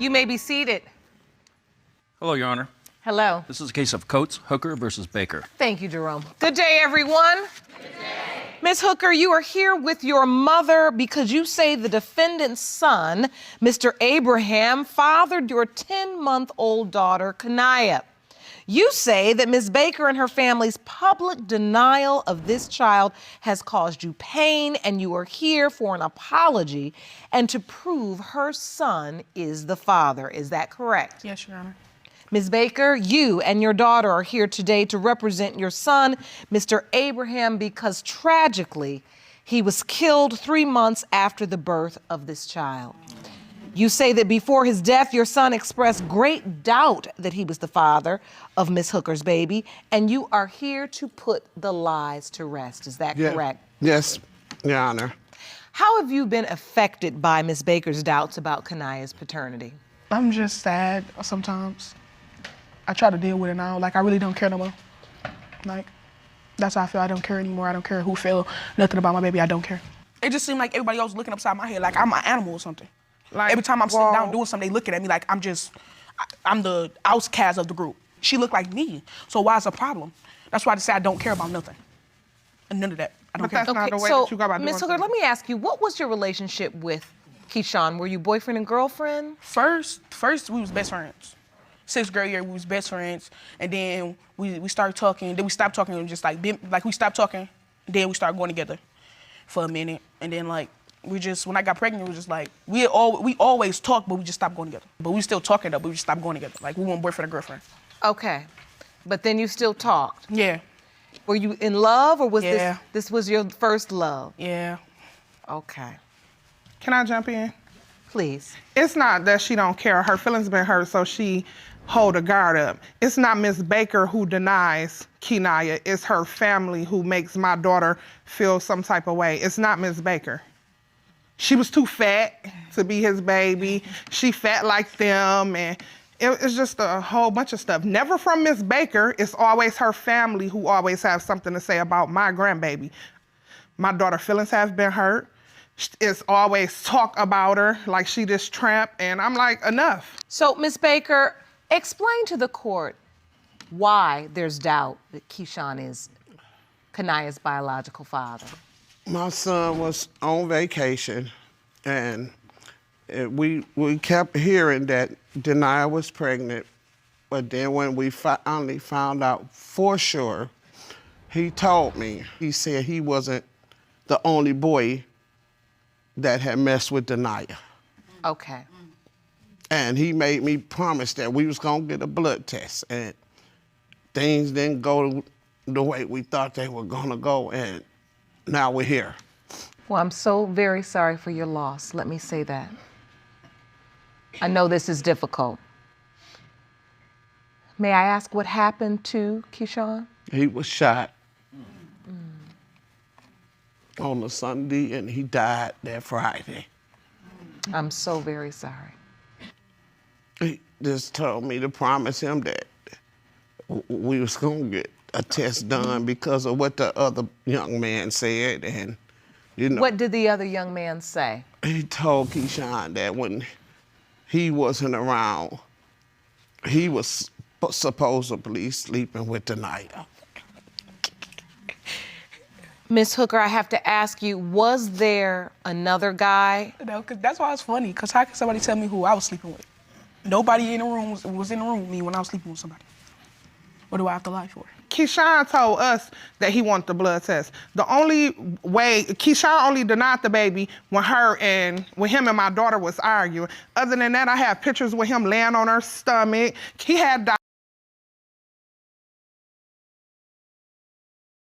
You may be seated. Hello, Your Honor. Hello. This is a case of Coates, Hooker versus Baker. Thank you, Jerome. Good day, everyone. Good day. Ms. Hooker, you are here with your mother because you say the defendant's son, Mr. Abraham, fathered your 10-month-old daughter, Kanaya. You say that Ms. Baker and her family's public denial of this child has caused you pain, and you are here for an apology and to prove her son is the father. Is that correct? Yes, Your Honor. Ms. Baker, you and your daughter are here today to represent your son, Mr. Abraham, because tragically, he was killed 3 months after the birth of this child. You say that before his death, your son expressed great doubt that he was the father of Ms. Hooker's baby, and you are here to put the lies to rest. Is that correct? Yes, Your Honor. How have you been affected by Ms. Baker's doubts about Kanaya's paternity? I'm just sad sometimes. I try to deal with it now. Like, I really don't care no more. Like, that's how I feel. I don't care anymore. I don't care who feel nothing about my baby. I don't care. It just seemed like everybody else looking upside my head like I'm an animal or something. Like, every time I'm sitting down doing something, they looking at me like I'm the outcast of the group. She looked like me, so why is a problem? That's why I just say I don't care about nothing. And none of that. I don't care. That's not the way so, that you go about doing Ms. Hooker, things. let me ask you, what was your relationship with Keyshawn? Were you boyfriend and girlfriend? First we was best friends. 6th grade year, we was best friends, and then we started talking, then we stopped talking, and just like we stopped talking, then we started going together for a minute, and then like, when I got pregnant, it was just like, we always talked, but we just stopped going together. But we still talking though, but we just stopped going together. Like, we weren't boyfriend or girlfriend. Okay, but then you still talked. Yeah. Were you in love, or was Yeah. this was your first love? Yeah. Okay, Can I jump in? please. It's not that she don't care. Her feelings been hurt, so she hold a guard up. It's not Miss Baker who denies Kanaya. It's her family who makes my daughter feel some type of way. It's not Miss Baker. She was too fat to be his baby. She fat like them, and it's just a whole bunch of stuff. Never from Miss Baker. It's always her family who always have something to say about my grandbaby. My daughter's feelings have been hurt. It's always talk about her like she this tramp, and I'm like, enough. So, Ms. Baker, explain to the court why there's doubt that Keyshawn is Kanaya's biological father. My son was on vacation, and we kept hearing that Denia was pregnant, but then when we finally found out for sure, he told me. He said he wasn't the only boy that had messed with Denia. Okay. And he made me promise that we was gonna get a blood test, and things didn't go the way we thought they were gonna go, and now we're here. Well, I'm so very sorry for your loss. Let me say that. I know this is difficult. May I ask what happened to Keyshawn? He was shot on a Sunday, and he died that Friday. I'm so very sorry. He just told me to promise him that we was gonna get a test done because of what the other young man said, and you know. What did the other young man say? He told Keyshawn that when he wasn't around, he was supposedly sleeping with Denia. Miss Hooker, I have to ask you, was there another guy? No, because that's why it's funny, because how can somebody tell me who I was sleeping with? Nobody in the room was in the room with me when I was sleeping with somebody. What do I have to lie for? Keyshawn told us that he wanted the blood test. The only way, Keyshawn only denied the baby when him and my daughter was arguing. Other than that, I have pictures with him laying on her stomach. He had